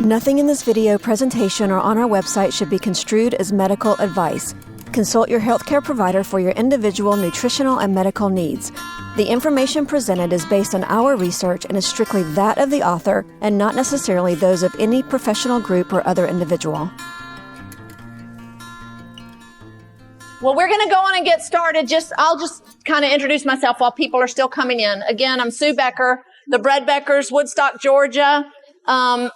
Nothing in this video presentation or on our website should be construed as medical advice. Consult your healthcare provider for your individual nutritional and medical needs. The information presented is based on our research and is strictly that of the author and not necessarily those of any professional group or other individual. Well, we're going to go on and get started. I'll just kind of introduce myself while people are still coming in. Again, I'm Sue Becker, the Bread Beckers, Woodstock, Georgia.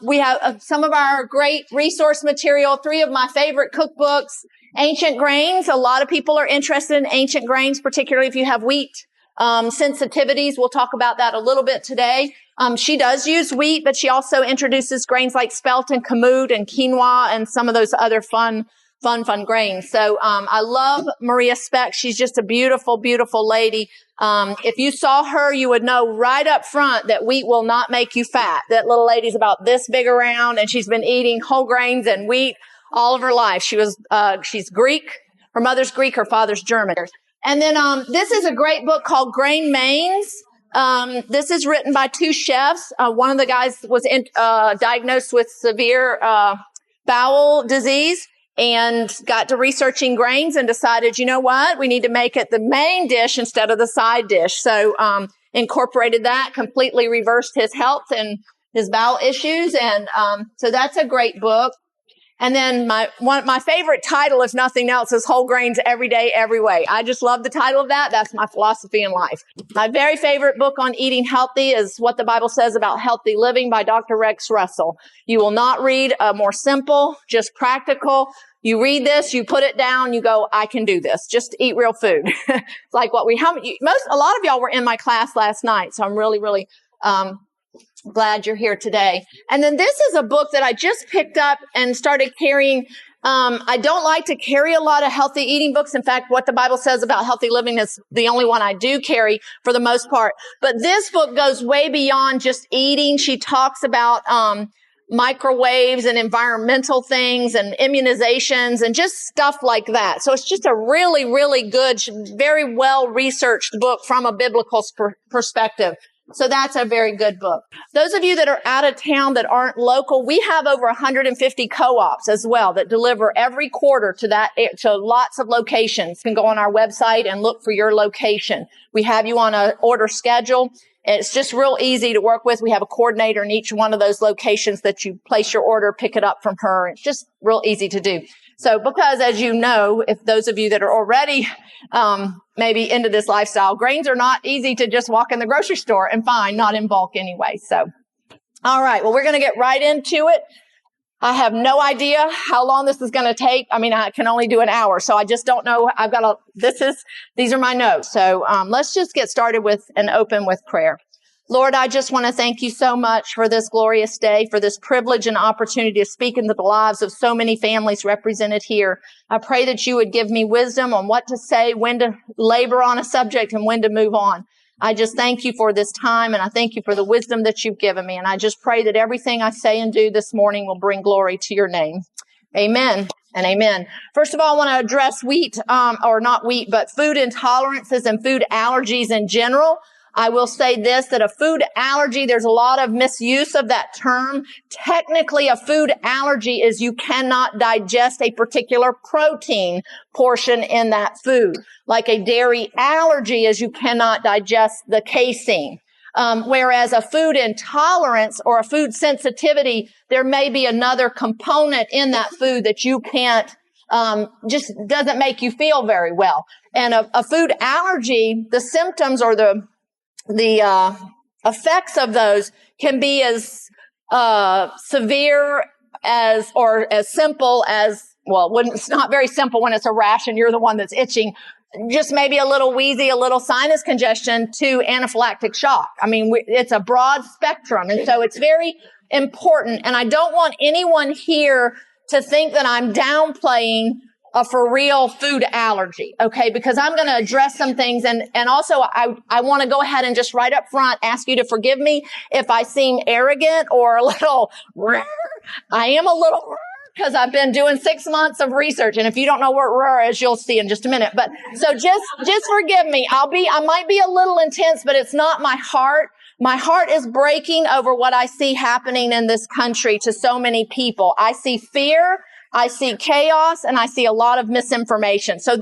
We have some of our great resource material, 3 of my favorite cookbooks, Ancient Grains. A lot of people are interested in ancient grains, particularly if you have wheat sensitivities. We'll talk about that a little bit today. She does use wheat, but she also introduces grains like spelt and kamut and quinoa and some of those other fun grains. So I love Maria Speck. She's just a beautiful, beautiful lady. If you saw her, you would know right up front that wheat will not make you fat. That little lady's about this big around, and she's been eating whole grains and wheat all of her life. She's Greek. Her mother's Greek, her father's German. And then this is a great book called Grain Mains. This is written by 2 chefs. One of the guys was diagnosed with severe bowel disease and got to researching grains and decided, you know what, we need to make it the main dish instead of the side dish. So incorporated that, completely reversed his health and his bowel issues. And so that's a great book. And then my favorite title, if nothing else, is Whole Grains Every Day, Every Way. I just love the title of that. That's my philosophy in life. My very favorite book on eating healthy is What the Bible Says About Healthy Living by Dr. Rex Russell. You will not read a more simple, just practical. You read this, you put it down, you go, I can do this. Just eat real food. It's like a lot of y'all were in my class last night. So I'm really, really, glad you're here today. And then this is a book that I just picked up and started carrying. I don't like to carry a lot of healthy eating books. In fact, What the Bible Says About Healthy Living is the only one I do carry for the most part. But this book goes way beyond just eating. She talks about, microwaves and environmental things and immunizations and just stuff like that. So it's just a really, really good, very well-researched book from a biblical perspective. So that's a very good book. Those of you that are out of town that aren't local, we have over 150 co-ops as well that deliver every quarter to lots of locations. You can go on our website and look for your location. We have you on an order schedule. It's just real easy to work with. We have a coordinator in each one of those locations that you place your order, pick it up from her. It's just real easy to do. So because, as you know, if those of you that are already maybe into this lifestyle, grains are not easy to just walk in the grocery store and find, not in bulk anyway. So, all right. Well, we're going to get right into it. I have no idea how long this is going to take. I mean, I can only do an hour, so I just don't know. These are my notes. So let's just get started with and open with prayer. Lord, I just want to thank you so much for this glorious day, for this privilege and opportunity to speak into the lives of so many families represented here. I pray that you would give me wisdom on what to say, when to labor on a subject, and when to move on. I just thank you for this time, and I thank you for the wisdom that you've given me. And I just pray that everything I say and do this morning will bring glory to your name. Amen and amen. First of all, I want to address but food intolerances and food allergies in general. I will say this, that a food allergy, there's a lot of misuse of that term. Technically, a food allergy is you cannot digest a particular protein portion in that food. Like a dairy allergy is you cannot digest the casein. Whereas a food intolerance or a food sensitivity, there may be another component in that food that you can't, just doesn't make you feel very well. And a food allergy, the symptoms or the effects of those can be as severe as simple as, it's not very simple when it's a rash and you're the one that's itching, just maybe a little wheezy, a little sinus congestion to anaphylactic shock. I mean, it's a broad spectrum. And so it's very important. And I don't want anyone here to think that I'm downplaying a for real food allergy, okay? Because I'm going to address some things. And also I want to go ahead and just right up front ask you to forgive me if I seem arrogant or a little, I am a little, because I've been doing 6 months of research. And if you don't know what RUR is, you'll see in just a minute. But so just forgive me. I might be a little intense, but it's not my heart. My heart is breaking over what I see happening in this country to so many people. I see fear, I see chaos, and I see a lot of misinformation. So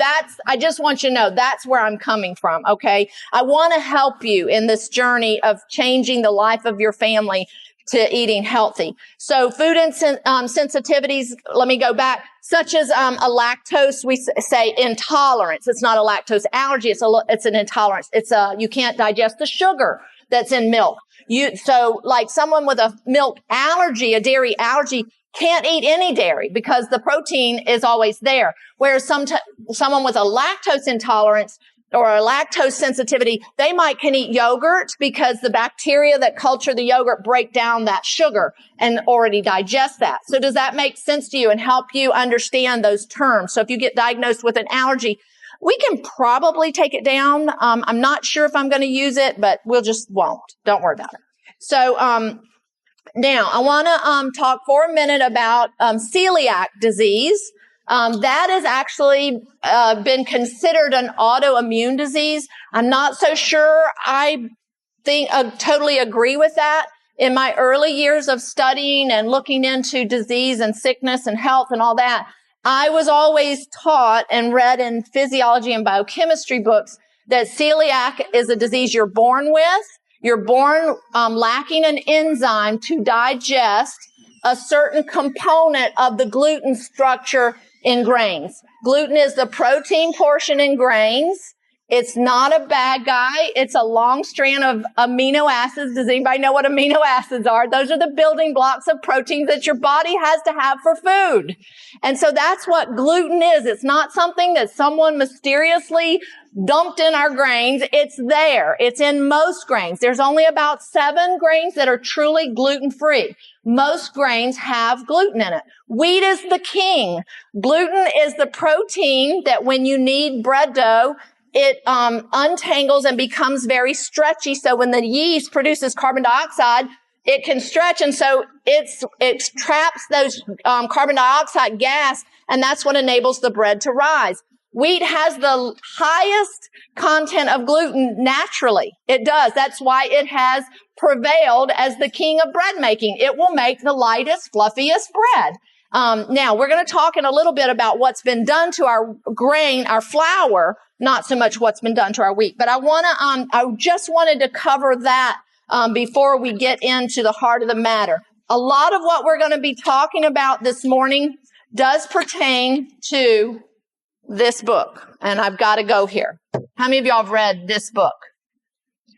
I just want you to know that's where I'm coming from, okay? I want to help you in this journey of changing the life of your family to eating healthy. So food sensitivities, let me go back, such as a lactose, we say intolerance. It's not a lactose allergy, it's an intolerance. You can't digest the sugar that's in milk. So like someone with a milk allergy, a dairy allergy, can't eat any dairy because the protein is always there. Whereas someone with a lactose intolerance or a lactose sensitivity, they can eat yogurt because the bacteria that culture the yogurt break down that sugar and already digest that. So does that make sense to you and help you understand those terms? So if you get diagnosed with an allergy, we can probably take it down. I'm not sure if I'm going to use it, but we'll just won't. Don't worry about it. So now I want to talk for a minute about celiac disease. That has actually been considered an autoimmune disease. I'm not so sure I totally agree with that. In my early years of studying and looking into disease and sickness and health and all that, I was always taught and read in physiology and biochemistry books that celiac is a disease you're born with. You're born lacking an enzyme to digest a certain component of the gluten structure in grains. Gluten is the protein portion in grains. It's not a bad guy. It's a long strand of amino acids. Does anybody know what amino acids are? Those are the building blocks of proteins that your body has to have for food. And so that's what gluten is. It's not something that someone mysteriously dumped in our grains. It's there. It's in most grains. There's only about 7 grains that are truly gluten-free. Most grains have gluten in it. Wheat is the king. Gluten is the protein that when you knead bread dough, it untangles and becomes very stretchy. So when the yeast produces carbon dioxide, it can stretch. And so it traps those carbon dioxide gas, and that's what enables the bread to rise. Wheat has the highest content of gluten naturally. It does. That's why it has prevailed as the king of bread making. It will make the lightest, fluffiest bread. Now, we're going to talk in a little bit about what's been done to our grain, our flour, not so much what's been done to our wheat. But I just wanted to cover that before we get into the heart of the matter. A lot of what we're going to be talking about this morning does pertain to this book. And I've got to go here. How many of y'all have read this book?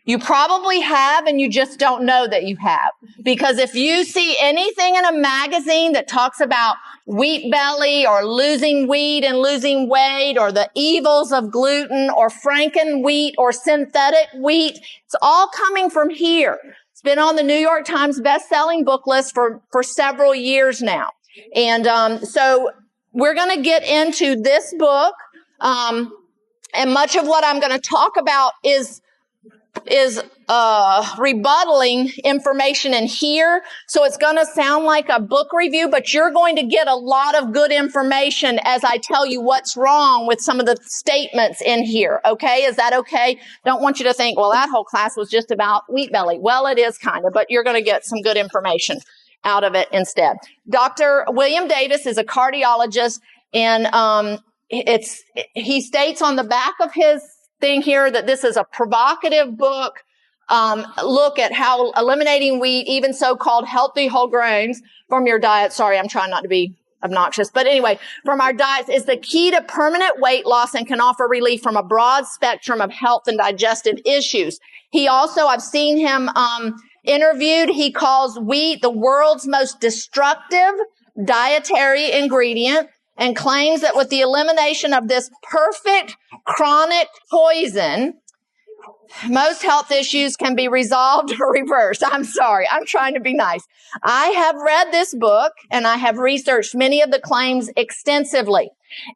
You probably have, and you just don't know that you have. Because if you see anything in a magazine that talks about wheat belly or losing wheat and losing weight or the evils of gluten or franken wheat or synthetic wheat, it's all coming from here. It's been on the New York Times best-selling book list for several years now. And so we're going to get into this book, and much of what I'm going to talk about is rebuttaling information in here. So it's going to sound like a book review, but you're going to get a lot of good information as I tell you what's wrong with some of the statements in here. Okay? Is that okay? Don't want you to think, well, that whole class was just about wheat belly. Well, it is kind of, but you're going to get some good information out of it instead. Dr. William Davis is a cardiologist, and he states on the back of his thing here that this is a provocative book. Look at how eliminating wheat, even so-called healthy whole grains from your diet. Sorry, I'm trying not to be obnoxious. But anyway, from our diets is the key to permanent weight loss and can offer relief from a broad spectrum of health and digestive issues. He also, I've seen him interviewed. He calls wheat the world's most destructive dietary ingredient, and claims that with the elimination of this perfect chronic poison, most health issues can be resolved or reversed. I'm sorry. I'm trying to be nice. I have read this book, and I have researched many of the claims extensively.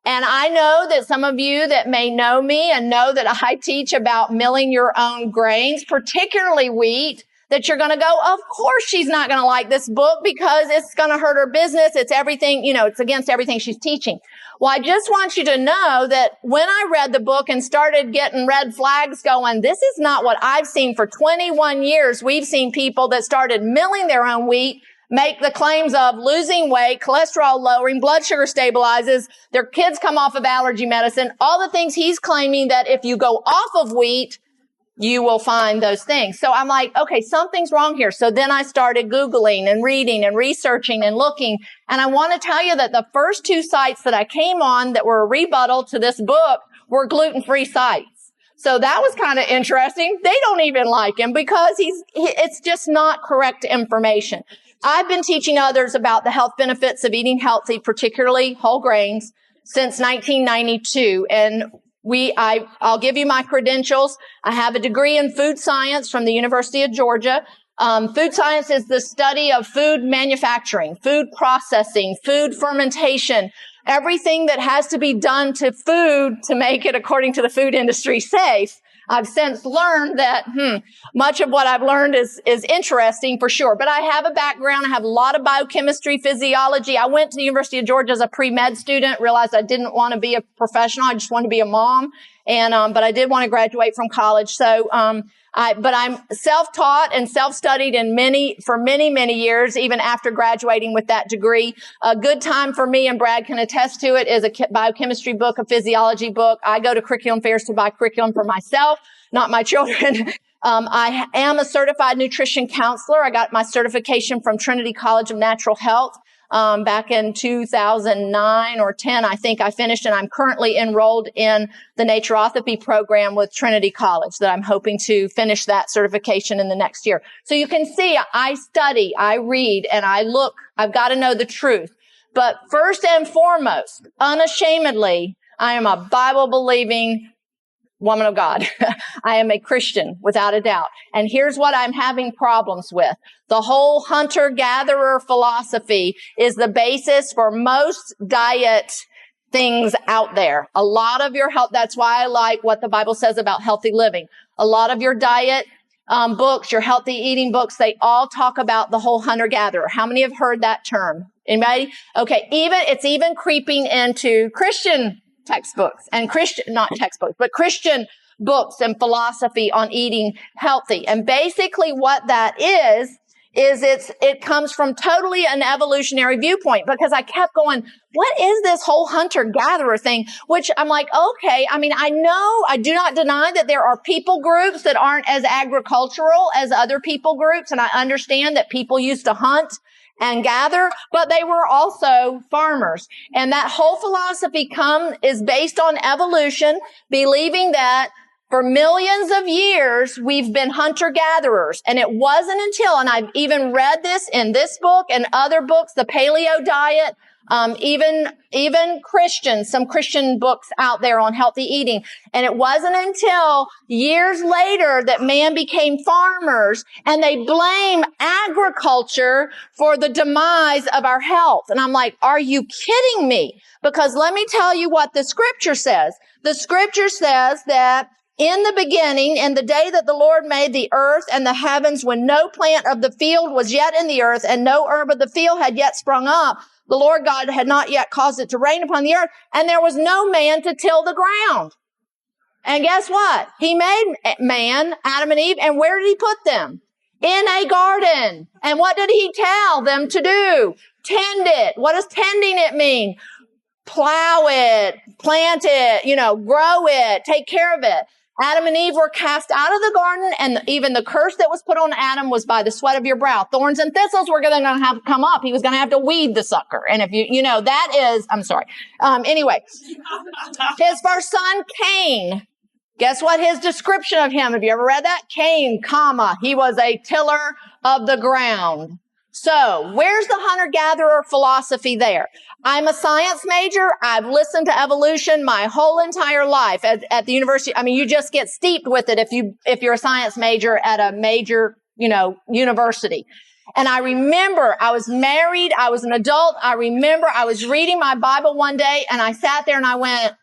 And I know that some of you that may know me and know that I teach about milling your own grains, particularly wheat, that you're going to go, of course she's not going to like this book because it's going to hurt her business. It's everything, it's against everything she's teaching. Well, I just want you to know that when I read the book and started getting red flags going, this is not what I've seen for 21 years. We've seen people that started milling their own wheat, make the claims of losing weight, cholesterol lowering, blood sugar stabilizes, their kids come off of allergy medicine, all the things he's claiming that if you go off of wheat, you will find those things. So I'm like, okay, something's wrong here. So then I started Googling and reading and researching and looking. And I want to tell you that the first 2 sites that I came on that were a rebuttal to this book were gluten-free sites. So that was kind of interesting. They don't even like him because it's just not correct information. I've been teaching others about the health benefits of eating healthy, particularly whole grains, since 1992. And I'll give you my credentials. I have a degree in food science from the University of Georgia. Food science is the study of food manufacturing, food processing, food fermentation, everything that has to be done to food to make it, according to the food industry, safe. I've since learned that, much of what I've learned is interesting for sure. But I have a background. I have a lot of biochemistry, physiology. I went to the University of Georgia as a pre-med student, realized I didn't want to be a professional. I just wanted to be a mom. And, but I did want to graduate from college. So, but I'm self-taught and self-studied for many years, even after graduating with that degree. A good time for me, and Brad can attest to it, is a biochemistry book, a physiology book. I go to curriculum fairs to buy curriculum for myself, not my children. I am a certified nutrition counselor. I got my certification from Trinity College of Natural Health. Back in 2009 or 10, I think I finished, and I'm currently enrolled in the naturopathy program with Trinity College that I'm hoping to finish that certification in the next year. So you can see I study, I read, and I look. I've got to know the truth. But first and foremost, unashamedly, I am a Bible-believing woman of God. I am a Christian, without a doubt. And here's what I'm having problems with. The whole hunter-gatherer philosophy is the basis for most diet things out there. A lot of your health, that's why I like what the Bible says about healthy living. A lot of your diet books, your healthy eating books, they all talk about the whole hunter-gatherer. How many have heard that term? Anybody? Okay, it's even creeping into Christian textbooks and Christian books and philosophy on eating healthy. And basically what that is it comes from totally an evolutionary viewpoint, because I kept going, what is this whole hunter-gatherer thing? Which I'm like, okay, I do not deny that there are people groups that aren't as agricultural as other people groups. And I understand that people used to hunt and gather, but they were also farmers. And that whole philosophy is based on evolution, believing that for millions of years, we've been hunter-gatherers. And it wasn't until, and I've even read this in this book and other books, the paleo diet, even Christians, some Christian books out there on healthy eating. And it wasn't until years later that man became farmers, and they blame agriculture for the demise of our health. And I'm like, are you kidding me? Because let me tell you what the scripture says. The scripture says that in the beginning, in the day that the Lord made the earth and the heavens, when no plant of the field was yet in the earth and no herb of the field had yet sprung up, the Lord God had not yet caused it to rain upon the earth, and there was no man to till the ground. And guess what? He made man, Adam and Eve, and where did he put them? In a garden. And what did he tell them to do? Tend it. What does tending it mean? Plow it, plant it, grow it, take care of it. Adam and Eve were cast out of the garden, and even the curse that was put on Adam was by the sweat of your brow. Thorns and thistles were going to have to come up. He was going to have to weed the sucker. And if I'm sorry. Anyway, his first son, Cain. Guess what his description of him? Have you ever read that? Cain, he was a tiller of the ground. So where's the hunter-gatherer philosophy there? I'm a science major. I've listened to evolution my whole entire life at the university. You just get steeped with it if you're a science major at a major, university. And I remember I was married. I was an adult. I remember I was reading my Bible one day, and I sat there and I went,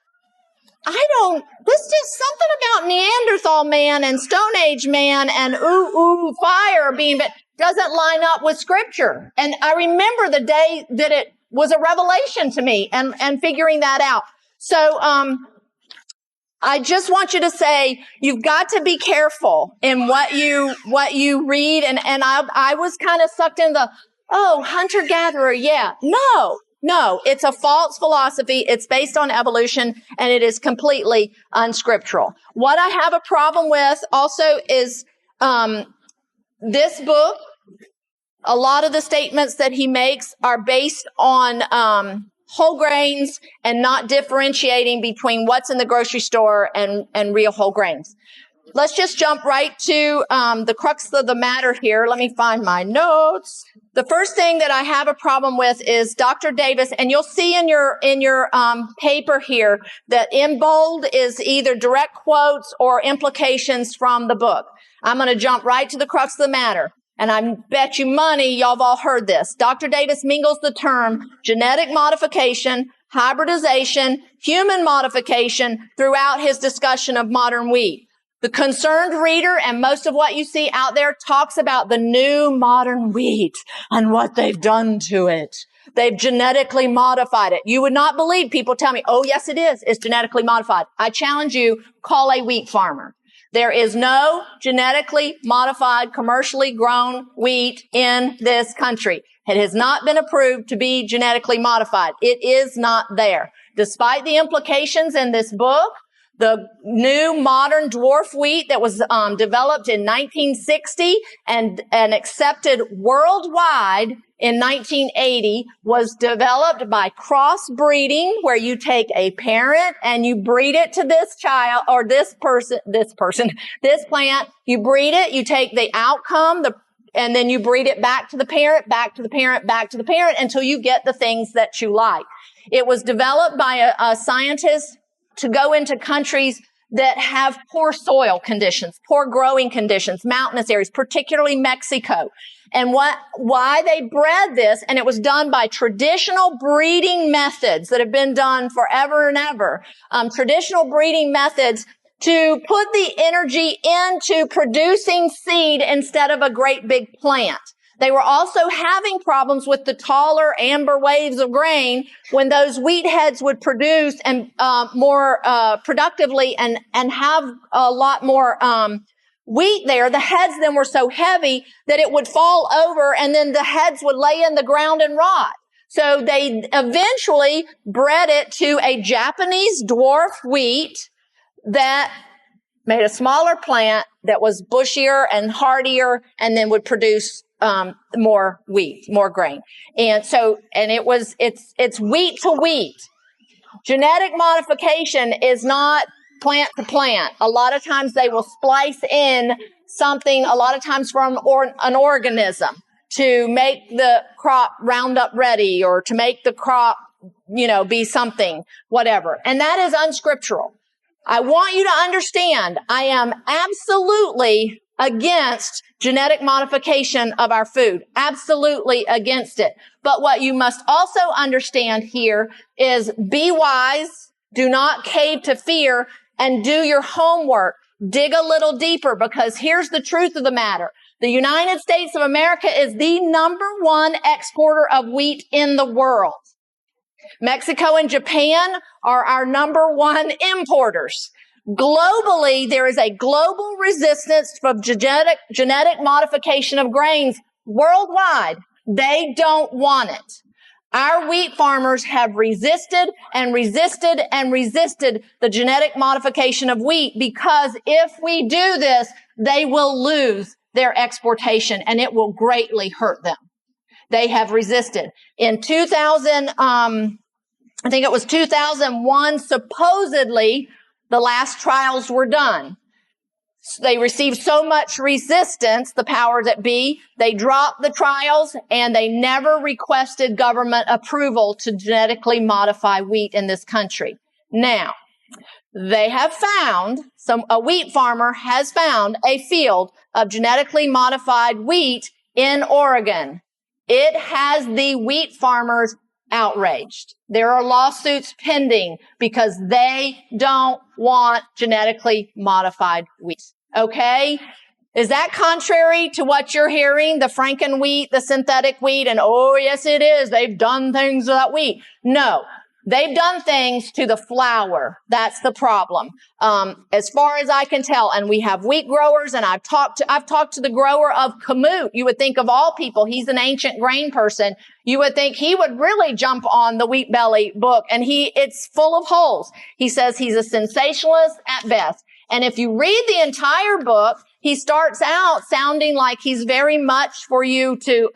this is something about Neanderthal man and Stone Age man and fire being, but doesn't line up with scripture. And I remember the day that it was a revelation to me and figuring that out. So, I just want you to say, you've got to be careful in what you read. And I was kind of sucked in hunter-gatherer. Yeah. No, it's a false philosophy. It's based on evolution and it is completely unscriptural. What I have a problem with also is, this book. A lot of the statements that he makes are based on, whole grains and not differentiating between what's in the grocery store and real whole grains. Let's just jump right to the crux of the matter here. Let me find my notes. The first thing that I have a problem with is Dr. Davis, and you'll see in your paper here that in bold is either direct quotes or implications from the book. I'm going to jump right to the crux of the matter. And I bet you money y'all have all heard this. Dr. Davis mingles the term genetic modification, hybridization, human modification throughout his discussion of modern wheat. The concerned reader and most of what you see out there talks about the new modern wheat and what they've done to it. They've genetically modified it. You would not believe people tell me, oh, yes, it is. It's genetically modified. I challenge you, call a wheat farmer. There is no genetically modified, commercially grown wheat in this country. It has not been approved to be genetically modified. It is not there. Despite the implications in this book, the new modern dwarf wheat that was developed in 1960 and accepted worldwide in 1980 was developed by crossbreeding, where you take a parent and you breed it to this child or this plant. You breed it, you take the outcome, and then you breed it back to the parent, back to the parent, back to the parent until you get the things that you like. It was developed by a scientist to go into countries that have poor soil conditions, poor growing conditions, mountainous areas, particularly Mexico. And why they bred this, and it was done by traditional breeding methods that have been done forever and ever, traditional breeding methods to put the energy into producing seed instead of a great big plant. They were also having problems with the taller amber waves of grain when those wheat heads would produce and more productively and have a lot more wheat there. The heads then were so heavy that it would fall over and then the heads would lay in the ground and rot. So they eventually bred it to a Japanese dwarf wheat that made a smaller plant that was bushier and hardier and then would produce more wheat, more grain. And so, it's wheat to wheat. Genetic modification is not plant to plant. A lot of times they will splice in something, a lot of times from an organism to make the crop Roundup ready or to make the crop, be something, whatever. And that is unscriptural. I want you to understand, I am absolutely against genetic modification of our food. Absolutely against it. But what you must also understand here is be wise, do not cave to fear, and do your homework. Dig a little deeper, because here's the truth of the matter. The United States of America is the #1 exporter of wheat in the world. Mexico and Japan are our #1 importers. Globally, there is a global resistance from genetic modification of grains worldwide. They don't want it. Our wheat farmers have resisted and resisted and resisted the genetic modification of wheat, because if we do this, they will lose their exportation and it will greatly hurt them. They have resisted. In 2001, supposedly, the last trials were done. They received so much resistance, the powers that be, they dropped the trials and they never requested government approval to genetically modify wheat in this country. Now, they have found, a wheat farmer has found a field of genetically modified wheat in Oregon. It has the wheat farmer's outraged. There are lawsuits pending because they don't want genetically modified wheat. Okay? Is that contrary to what you're hearing? The Franken wheat, the synthetic wheat, and oh, yes, it is. They've done things to that wheat. No. They've done things to the flour. That's the problem. As far as I can tell, and we have wheat growers, and I've talked to the grower of Kamut. You would think of all people, he's an ancient grain person. You would think he would really jump on the Wheat Belly book, and it's full of holes. He says he's a sensationalist at best. And if you read the entire book, he starts out sounding like he's very much for you to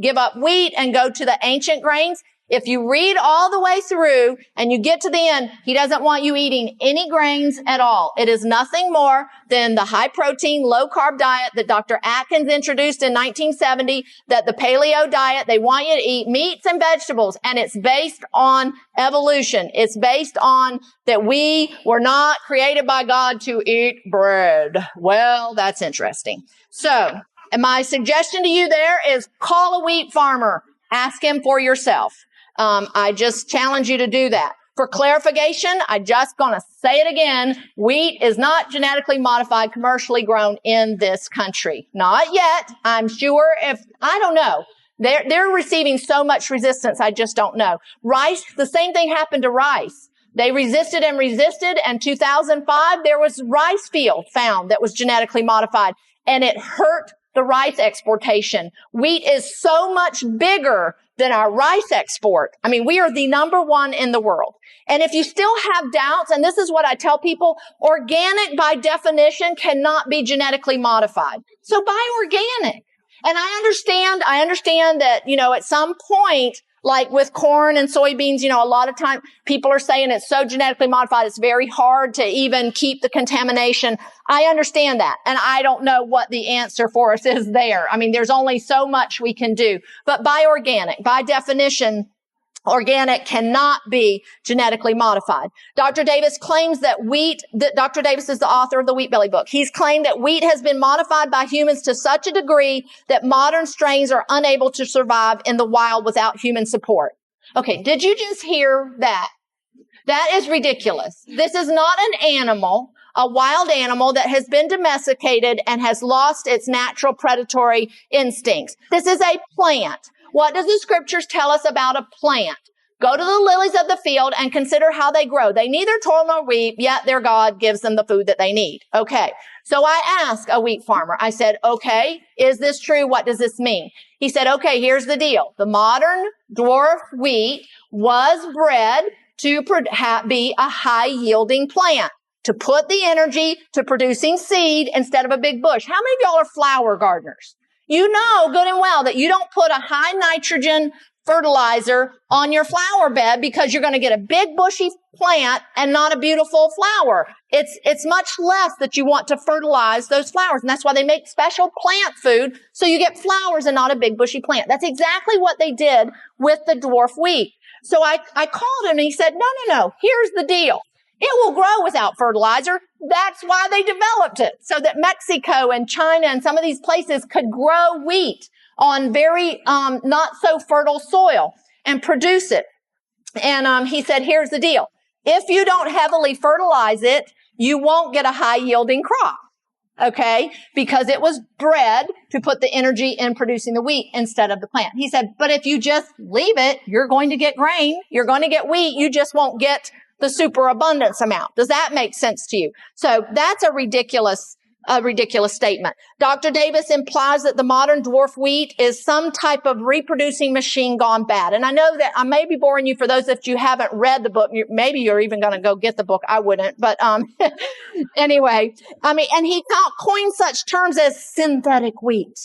give up wheat and go to the ancient grains. If you read all the way through and you get to the end, he doesn't want you eating any grains at all. It is nothing more than the high protein, low carb diet that Dr. Atkins introduced in 1970, that the paleo diet, they want you to eat meats and vegetables. And it's based on evolution. It's based on that we were not created by God to eat bread. Well, that's interesting. So, and my suggestion to you there is call a wheat farmer. Ask him for yourself. I just challenge you to do that. For clarification, I just gonna say it again. Wheat is not genetically modified, commercially grown in this country. Not yet. I'm sure I don't know. They're receiving so much resistance, I just don't know. Rice, the same thing happened to rice. They resisted and resisted, and 2005, there was rice field found that was genetically modified, and it hurt the rice exportation. Wheat is so much bigger than our rice export. I mean, we are the number one in the world. And if you still have doubts, and this is what I tell people, organic by definition cannot be genetically modified. So buy organic. And I understand that, at some point, like with corn and soybeans, a lot of time people are saying it's so genetically modified, it's very hard to even keep the contamination. I understand that. And I don't know what the answer for us is there. I mean, there's only so much we can do. But buy organic. By definition, organic cannot be genetically modified. Dr. Davis claims that Dr. Davis is the author of the Wheat Belly book. He's claimed that wheat has been modified by humans to such a degree that modern strains are unable to survive in the wild without human support. Okay, did you just hear that? That is ridiculous. This is not an animal, a wild animal that has been domesticated and has lost its natural predatory instincts. This is a plant. What does the scriptures tell us about a plant? Go to the lilies of the field and consider how they grow. They neither toil nor reap, yet their God gives them the food that they need. Okay. So I asked a wheat farmer, I said, okay, is this true? What does this mean? He said, okay, here's the deal. The modern dwarf wheat was bred to be a high yielding plant, to put the energy to producing seed instead of a big bush. How many of y'all are flower gardeners? You know good and well that you don't put a high nitrogen fertilizer on your flower bed because you're going to get a big bushy plant and not a beautiful flower. It's much less that you want to fertilize those flowers. And that's why they make special plant food so you get flowers and not a big bushy plant. That's exactly what they did with the dwarf wheat. So I called him and he said, no, here's the deal. It will grow without fertilizer. That's why they developed it, so that Mexico and China and some of these places could grow wheat on very not so fertile soil and produce it. And he said, here's the deal. If you don't heavily fertilize it, you won't get a high yielding crop. Okay? Because it was bred to put the energy in producing the wheat instead of the plant. He said, but if you just leave it, you're going to get grain. You're going to get wheat. You just won't get the superabundance amount. Does that make sense to you? So that's a ridiculous statement. Dr. Davis implies that the modern dwarf wheat is some type of reproducing machine gone bad. And I know that I may be boring you for those that you haven't read the book. Maybe you're even going to go get the book. I wouldn't. But anyway, and he coined such terms as synthetic wheat.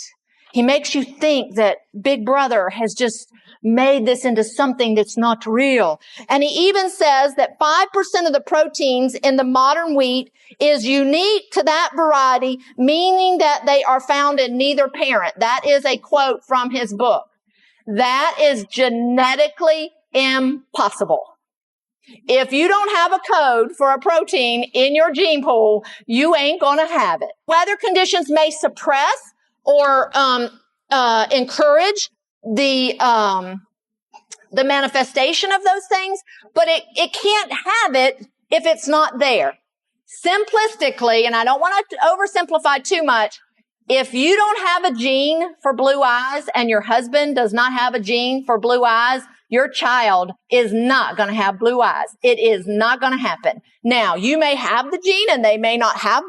He makes you think that Big Brother has just made this into something that's not real. And he even says that 5% of the proteins in the modern wheat is unique to that variety, meaning that they are found in neither parent. That is a quote from his book. That is genetically impossible. If you don't have a code for a protein in your gene pool, you ain't going to have it. Weather conditions may suppress or encourage the the manifestation of those things, but it can't have it if it's not there. Simplistically, and I don't want to oversimplify too much, if you don't have a gene for blue eyes and your husband does not have a gene for blue eyes, your child is not going to have blue eyes. It is not going to happen. Now, you may have the gene and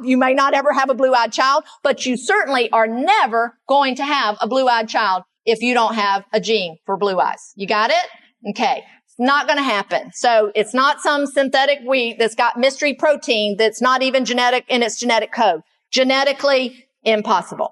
you may not ever have a blue-eyed child, but you certainly are never going to have a blue-eyed child if you don't have a gene for blue eyes. You got it? Okay. It's not going to happen. So it's not some synthetic wheat that's got mystery protein that's not even genetic in its genetic code. Genetically impossible.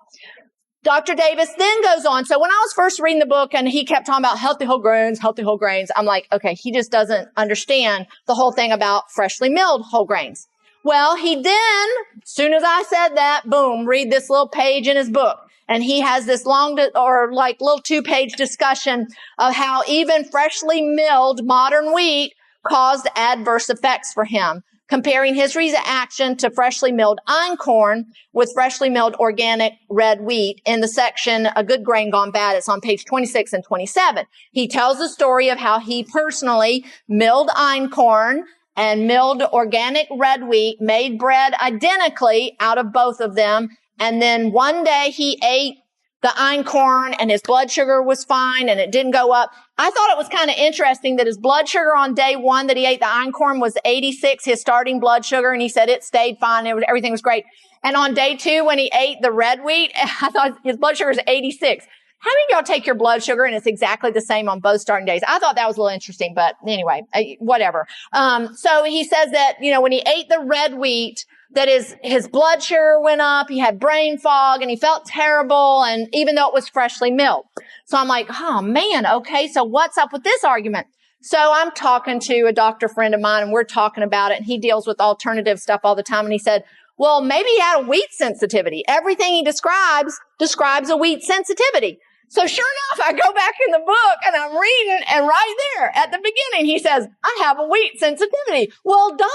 Dr. Davis then goes on. So when I was first reading the book and he kept talking about healthy whole grains, I'm like, okay, he just doesn't understand the whole thing about freshly milled whole grains. Well, he then, as soon as I said that, boom, read this little page in his book. And he has this long little 2-page discussion of how even freshly milled modern wheat caused adverse effects for him, comparing his reaction to freshly milled einkorn with freshly milled organic red wheat in the section A Good Grain Gone Bad. It's on page 26 and 27. He tells the story of how he personally milled einkorn and milled organic red wheat, made bread identically out of both of them. And then one day he ate the einkorn and his blood sugar was fine and it didn't go up. I thought it was kind of interesting that his blood sugar on day 1 that he ate the einkorn was 86, his starting blood sugar. And he said it stayed fine. Everything was great. And on day 2, when he ate the red wheat, I thought his blood sugar is 86. How many of y'all take your blood sugar and it's exactly the same on both starting days? I thought that was a little interesting, but anyway, whatever. So he says that, when he ate the red wheat, that his blood sugar went up, he had brain fog, and he felt terrible, and even though it was freshly milled. So I'm like, oh man, okay, so what's up with this argument? So I'm talking to a doctor friend of mine, and we're talking about it, and he deals with alternative stuff all the time, and he said, well, maybe he had a wheat sensitivity. Everything he describes a wheat sensitivity. So sure enough, I go back in the book and I'm reading, and right there at the beginning, he says, I have a wheat sensitivity. Well, duh.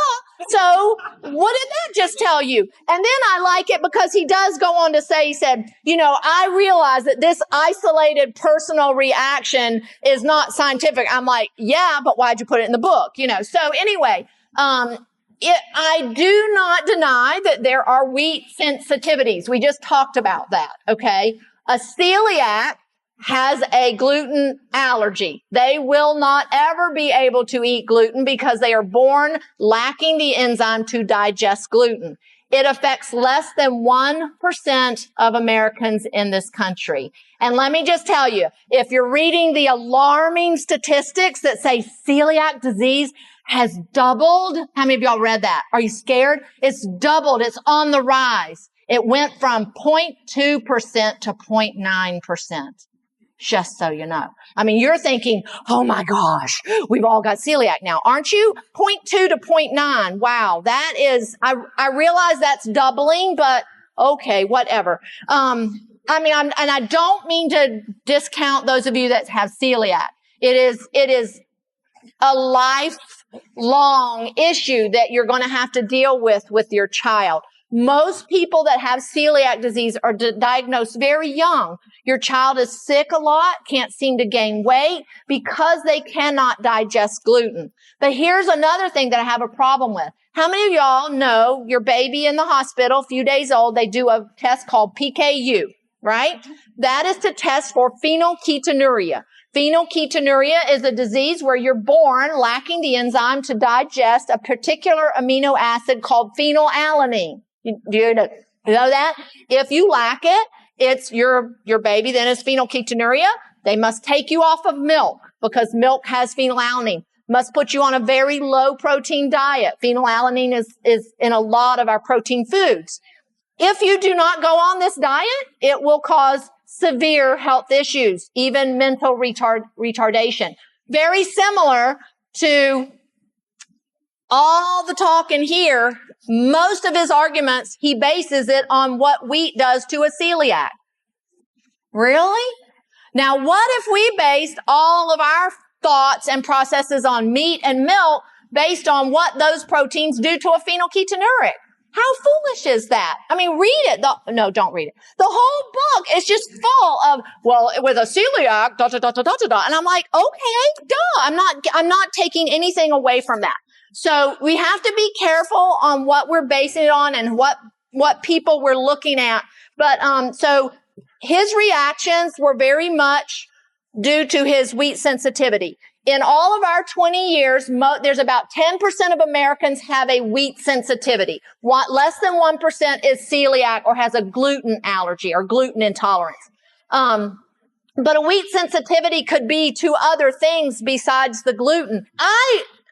So what did that just tell you? And then I like it because he does go on to say, he said, I realize that this isolated personal reaction is not scientific. I'm like, yeah, but why'd you put it in the book? So anyway, I do not deny that there are wheat sensitivities. We just talked about that. Okay. A celiac has a gluten allergy. They will not ever be able to eat gluten because they are born lacking the enzyme to digest gluten. It affects less than 1% of Americans in this country. And let me just tell you, if you're reading the alarming statistics that say celiac disease has doubled, how many of y'all read that? Are you scared? It's doubled. It's on the rise. It went from 0.2% to 0.9%. Just so you know. I mean, you're thinking, oh my gosh, we've all got celiac now, aren't you? 0.2 to 0.9. Wow. That is, I realize that's doubling, but okay, whatever. And I don't mean to discount those of you that have celiac. It is a lifelong issue that you're going to have to deal with your child. Most people that have celiac disease are diagnosed very young. Your child is sick a lot, can't seem to gain weight because they cannot digest gluten. But here's another thing that I have a problem with. How many of y'all know your baby in the hospital, a few days old, they do a test called PKU, right? That is to test for phenylketonuria. Phenylketonuria is a disease where you're born lacking the enzyme to digest a particular amino acid called phenylalanine. Do you know that? If you lack it, it's your baby then is phenylketonuria. They must take you off of milk because milk has phenylalanine. Must put you on a very low protein diet. Phenylalanine is in a lot of our protein foods. If you do not go on this diet, it will cause severe health issues, even mental retardation. Very similar to all the talk in here. Most of his arguments, he bases it on what wheat does to a celiac. Really? Now, what if we based all of our thoughts and processes on meat and milk based on what those proteins do to a phenylketonuria? How foolish is that? I mean, read it. No, don't read it. The whole book is just full of, well, with a celiac, da, da, da, da, da, da, da. And I'm like, okay, duh. I'm not taking anything away from that. So we have to be careful on what we're basing it on and what people we're looking at. But, so his reactions were very much due to his wheat sensitivity. In all of our 20 years, there's about 10% of Americans have a wheat sensitivity. Less than 1% is celiac or has a gluten allergy or gluten intolerance. But a wheat sensitivity could be to other things besides the gluten.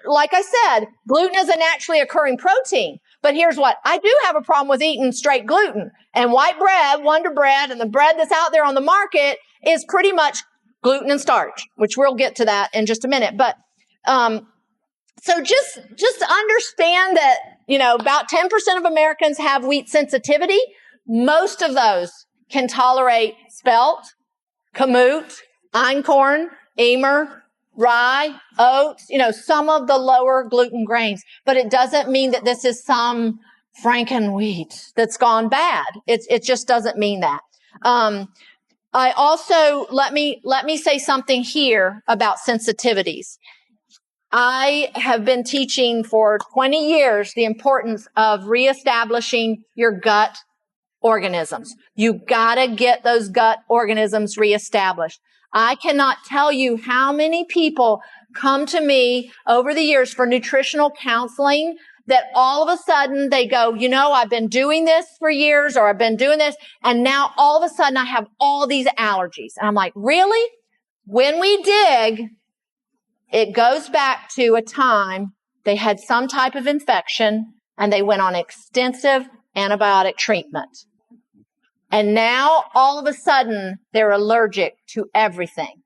Like I said, gluten is a naturally occurring protein. But here's what, I do have a problem with eating straight gluten. And white bread, Wonder Bread, and the bread that's out there on the market is pretty much gluten and starch, which we'll get to that in just a minute. But, so just understand that, about 10% of Americans have wheat sensitivity. Most of those can tolerate spelt, kamut, einkorn, emmer, rye, oats, some of the lower gluten grains. But it doesn't mean that this is some Franken wheat that's gone bad. It just doesn't mean that. I also, let me say something here about sensitivities. I have been teaching for 20 years the importance of reestablishing your gut organisms. You gotta get those gut organisms reestablished. I cannot tell you how many people come to me over the years for nutritional counseling that all of a sudden they go, I've been doing this for years, or I've been doing this, and now all of a sudden I have all these allergies. And I'm like, really? When we dig, it goes back to a time they had some type of infection and they went on extensive antibiotic treatment. And now all of a sudden they're allergic to everything.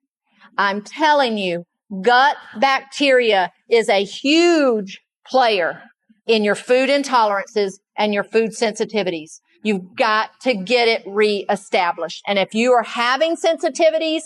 I'm telling you, gut bacteria is a huge player in your food intolerances and your food sensitivities. You've got to get it reestablished. And if you are having sensitivities,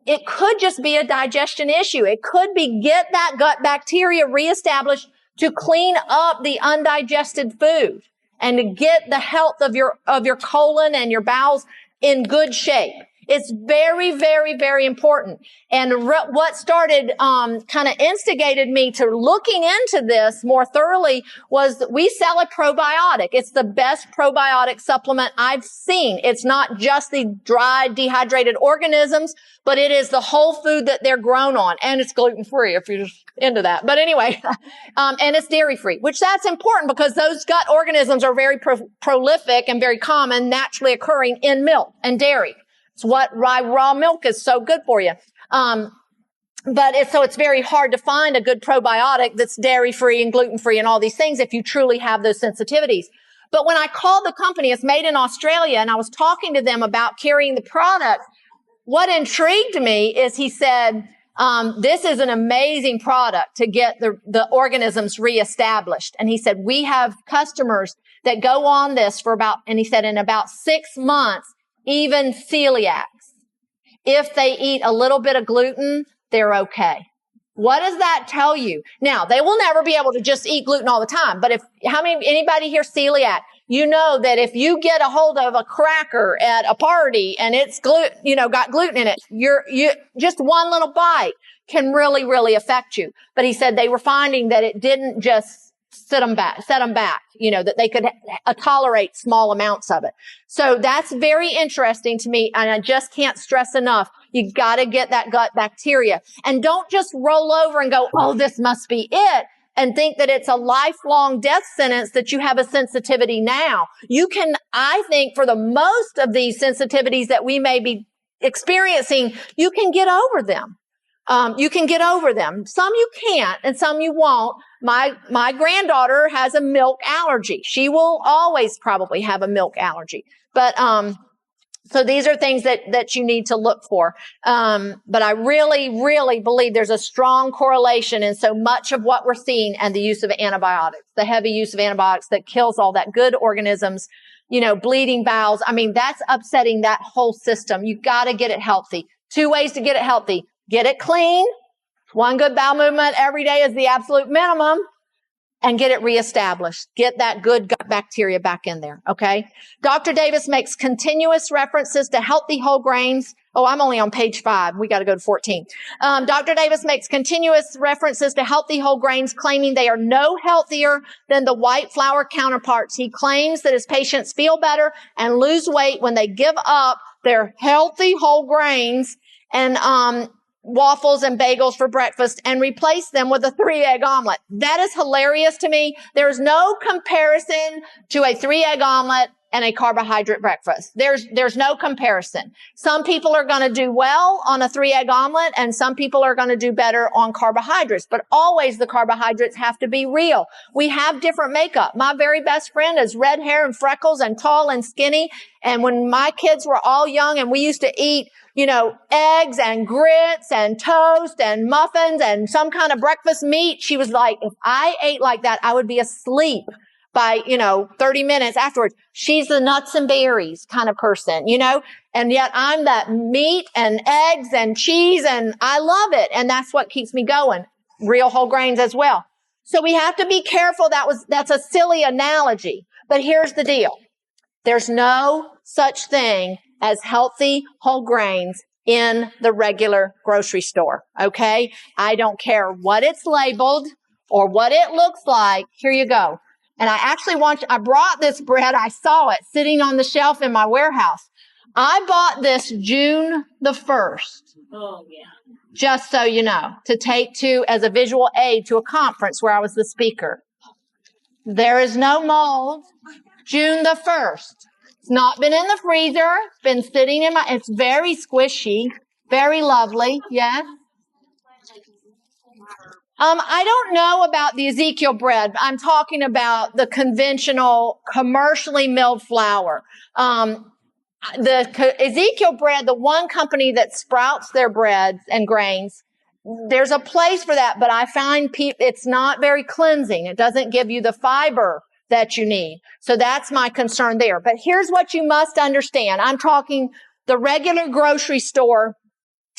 it could just be a digestion issue. It could be get that gut bacteria reestablished to clean up the undigested food and to get the health of your colon and your bowels in good shape. It's very, very, very important. And what started, kind of instigated me to looking into this more thoroughly was that we sell a probiotic. It's the best probiotic supplement I've seen. It's not just the dried, dehydrated organisms, but it is the whole food that they're grown on. And it's gluten-free if you're just into that. But anyway, and it's dairy-free, which that's important because those gut organisms are very prolific and very common, naturally occurring in milk and dairy. It's what raw milk is so good for you. So it's very hard to find a good probiotic that's dairy-free and gluten-free and all these things if you truly have those sensitivities. But when I called the company, it's made in Australia, and I was talking to them about carrying the product, what intrigued me is he said, this is an amazing product to get the organisms reestablished. And he said, we have customers that go on this and he said, in about 6 months, even celiacs, if they eat a little bit of gluten, they're okay. What does that tell you? Now, they will never be able to just eat gluten all the time. But anybody here celiac, you know that if you get a hold of a cracker at a party and it's got gluten in it, you just one little bite can really, really affect you. But he said they were finding that it didn't just set them back, that they could tolerate small amounts of it. So that's very interesting to me. And I just can't stress enough. You got to get that gut bacteria, and don't just roll over and go, oh, this must be it, and think that it's a lifelong death sentence that you have a sensitivity now. You can, I think, for the most of these sensitivities that we may be experiencing, you can get over them. You can get over them. Some you can't and some you won't. My granddaughter has a milk allergy. She will always probably have a milk allergy. But, so these are things that you need to look for. But I really, really believe there's a strong correlation in so much of what we're seeing and the use of antibiotics, the heavy use of antibiotics that kills all that good organisms, bleeding bowels. I mean, that's upsetting that whole system. You got to get it healthy. 2 ways to get it healthy. Get it clean. 1 good bowel movement every day is the absolute minimum. and get it reestablished. Get that good gut bacteria back in there, okay? Dr. Davis makes continuous references to healthy whole grains. Oh, I'm only on page 5. We got to go to 14. Dr. Davis makes continuous references to healthy whole grains, claiming they are no healthier than the white flour counterparts. He claims that his patients feel better and lose weight when they give up their healthy whole grains and waffles and bagels for breakfast and replace them with a 3-egg omelet. That is hilarious to me. There's no comparison to a 3-egg omelet and a carbohydrate breakfast. There's no comparison. Some people are going to do well on a 3-egg omelet and some people are going to do better on carbohydrates, but always the carbohydrates have to be real. We have different makeup. My very best friend is red hair and freckles and tall and skinny. And when my kids were all young and we used to eat, eggs and grits and toast and muffins and some kind of breakfast meat, she was like, if I ate like that, I would be asleep by, 30 minutes afterwards. She's the nuts and berries kind of person, and yet I'm that meat and eggs and cheese and I love it. And that's what keeps me going. Real whole grains as well. So we have to be careful. That's a silly analogy, but here's the deal. There's no such thing as healthy whole grains in the regular grocery store. Okay. I don't care what it's labeled or what it looks like. Here you go. And I brought this bread. I saw it sitting on the shelf in my warehouse. I bought this June the 1st. Oh, yeah. Just so you know, to take as a visual aid to a conference where I was the speaker. There is no mold. June the 1st. It's not been in the freezer. It's been sitting it's very squishy, very lovely. Yes. I don't know about the Ezekiel bread. I'm talking about the conventional commercially milled flour. The Ezekiel bread, the one company that sprouts their breads and grains, there's a place for that, but I find it's not very cleansing. It doesn't give you the fiber that you need. So that's my concern there. But here's what you must understand. I'm talking the regular grocery store.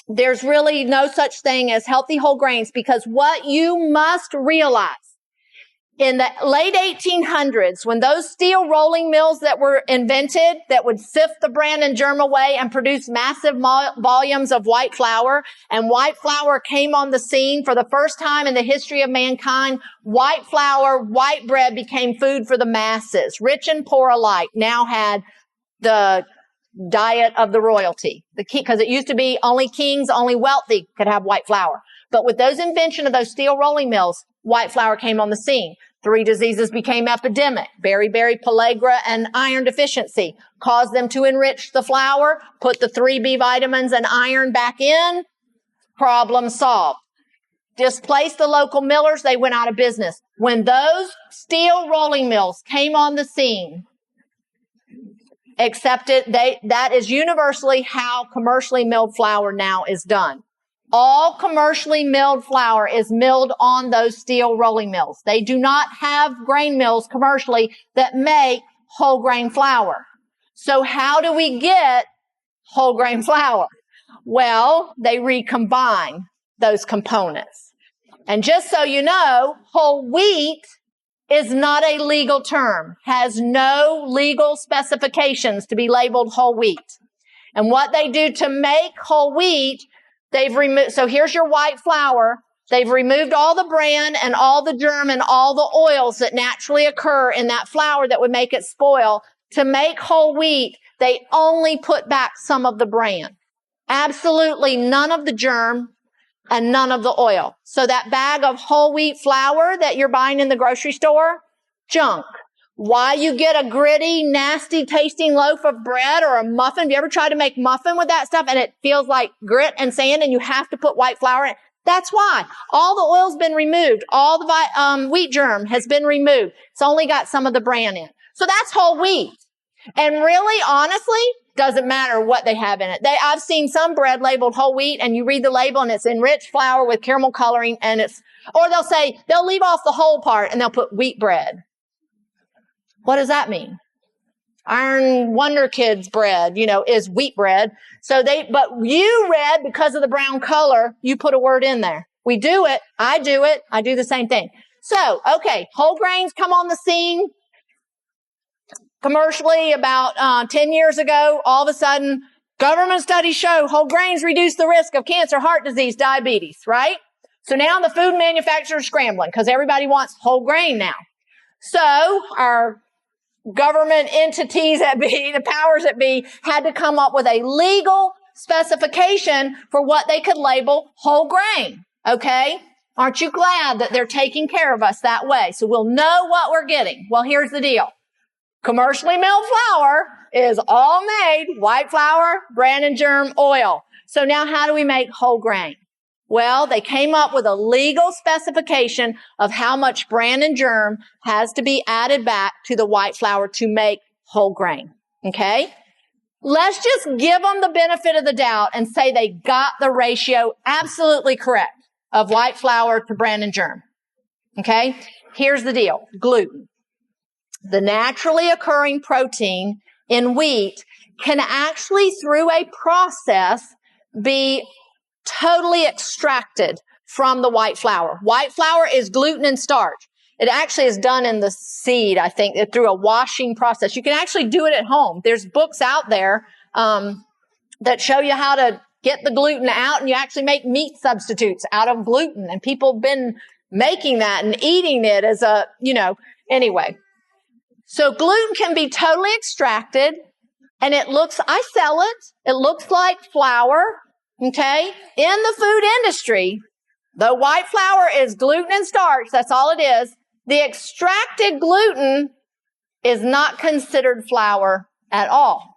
There's really no such thing as healthy whole grains, because what you must realize in the late 1800s, when those steel rolling mills that were invented that would sift the bran and germ away and produce massive volumes of white flour, and white flour came on the scene for the first time in the history of mankind, white flour, white bread became food for the masses. Rich and poor alike now had the diet of the royalty, because it used to be only kings, only wealthy could have white flour. But with those invention of those steel rolling mills, white flour came on the scene. 3 diseases became epidemic. Beriberi, pellagra, and iron deficiency caused them to enrich the flour, put the 3 B vitamins and iron back in. Problem solved. Displaced the local millers. They went out of business. When those steel rolling mills came on the scene, that is universally how commercially milled flour now is done. All commercially milled flour is milled on those steel rolling mills. They do not have grain mills commercially that make whole grain flour. So how do we get whole grain flour? Well, they recombine those components. And just so you know, whole wheat is not a legal term, has no legal specifications to be labeled whole wheat. And what they do to make whole wheat, they've removed, so here's your white flour. They've removed all the bran and all the germ and all the oils that naturally occur in that flour that would make it spoil. To make whole wheat, they only put back some of the bran. Absolutely none of the germ and none of the oil. So that bag of whole wheat flour that you're buying in the grocery store, junk. Why you get a gritty, nasty tasting loaf of bread or a muffin? Have you ever tried to make muffin with that stuff and it feels like grit and sand and you have to put white flour in it? That's why. All the oil's been removed. All the wheat germ has been removed. It's only got some of the bran in. So that's whole wheat. And really, honestly, doesn't matter what they have in it. I've seen some bread labeled whole wheat and you read the label and it's enriched flour with caramel coloring and or they'll leave off the whole part and they'll put wheat bread. What does that mean? Iron Wonder Kids bread, is wheat bread. But you read, because of the brown color, you put a word in there. We do it. I do it. I do the same thing. So, okay, whole grains come on the scene commercially about 10 years ago. All of a sudden, government studies show whole grains reduce the risk of cancer, heart disease, diabetes, right? So now the food manufacturers are scrambling because everybody wants whole grain now. So our government entities that be, the powers that be, had to come up with a legal specification for what they could label whole grain. Okay? Aren't you glad that they're taking care of us that way? So we'll know what we're getting. Well, here's the deal. Commercially milled flour is all made white flour, bran and germ oil. So now how do we make whole grain? Well, they came up with a legal specification of how much bran and germ has to be added back to the white flour to make whole grain. Okay? Let's just give them the benefit of the doubt and say they got the ratio absolutely correct of white flour to bran and germ. Okay? Here's the deal. Gluten. The naturally occurring protein in wheat can actually, through a process, be totally extracted from the white flour. White flour is gluten and starch. It actually is done in the seed, I think, through a washing process. You can actually do it at home. There's books out there that show you how to get the gluten out, and you actually make meat substitutes out of gluten. And people have been making that and eating it as a, anyway. So gluten can be totally extracted, and I sell it. It looks like flour. Okay? In the food industry, the white flour is gluten and starch. That's all it is. The extracted gluten is not considered flour at all.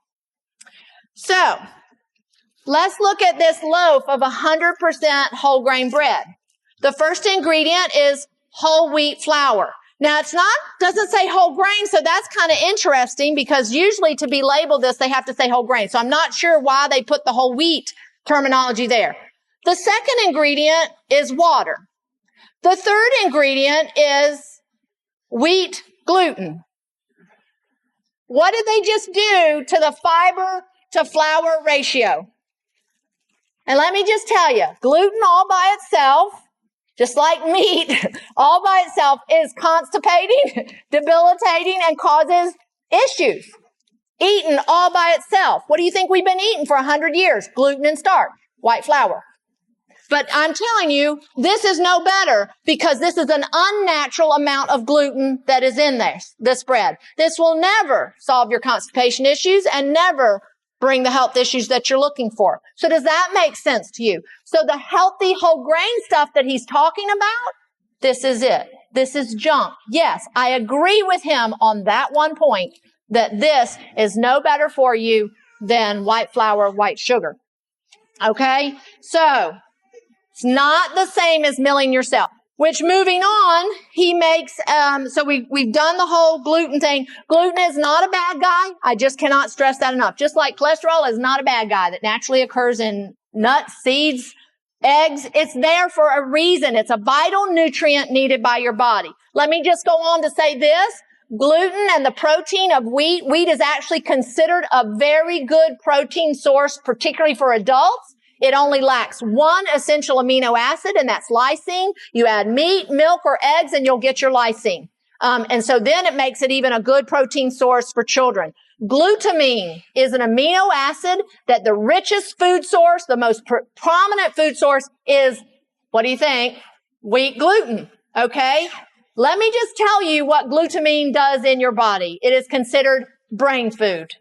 So, let's look at this loaf of 100% whole grain bread. The first ingredient is whole wheat flour. Now, doesn't say whole grain, so that's kind of interesting because usually to be labeled this, they have to say whole grain. So I'm not sure why they put the whole wheat terminology there. The second ingredient is water. The third ingredient is wheat gluten. What did they just do to the fiber to flour ratio? And let me just tell you, gluten all by itself, just like meat, all by itself is constipating, debilitating, and causes issues. Eaten all by itself. What do you think we've been eating for 100 years? Gluten and starch, white flour. But I'm telling you, this is no better because this is an unnatural amount of gluten that is in this bread. This will never solve your constipation issues and never bring the health issues that you're looking for. So does that make sense to you? So the healthy whole grain stuff that he's talking about, this is it. This is junk. Yes, I agree with him on that one point, that this is no better for you than white flour, white sugar. Okay? So, it's not the same as milling yourself. Which, moving on, he makes, so we've done the whole gluten thing. Gluten is not a bad guy. I just cannot stress that enough. Just like cholesterol is not a bad guy that naturally occurs in nuts, seeds, eggs. It's there for a reason. It's a vital nutrient needed by your body. Let me just go on to say this. Gluten and the protein of wheat. Wheat is actually considered a very good protein source, particularly for adults. It only lacks one essential amino acid, and that's lysine. You add meat, milk, or eggs, and you'll get your lysine. And so then it makes it even a good protein source for children. Glutamine is an amino acid that the richest food source, the most prominent food source is, what do you think? Wheat gluten. Okay? Let me just tell you what glutamine does in your body. It is considered brain food.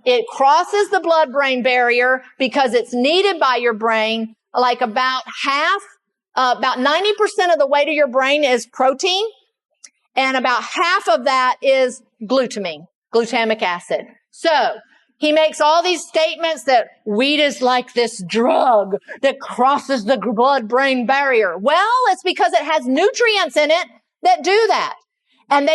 It crosses the blood-brain barrier because it's needed by your brain. Like about 90% of the weight of your brain is protein, and about half of that is glutamine, glutamic acid. So he makes all these statements that wheat is like this drug that crosses the blood-brain barrier. Well, it's because it has nutrients in it that do that. And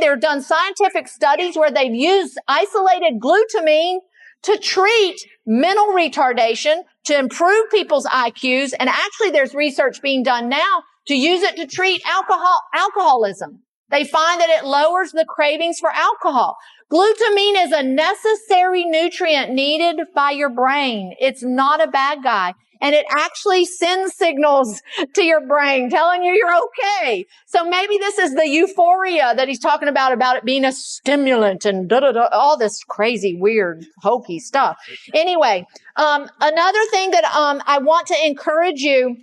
they're done scientific studies where they've used isolated glutamine to treat mental retardation, to improve people's IQs. And actually there's research being done now to use it to treat alcoholism. They find that it lowers the cravings for alcohol. Glutamine is a necessary nutrient needed by your brain. It's not a bad guy. and it actually sends signals to your brain telling you you're okay. So maybe this is the euphoria that he's talking about it being a stimulant and all this crazy, weird, hokey stuff. Anyway, another thing that I want to encourage you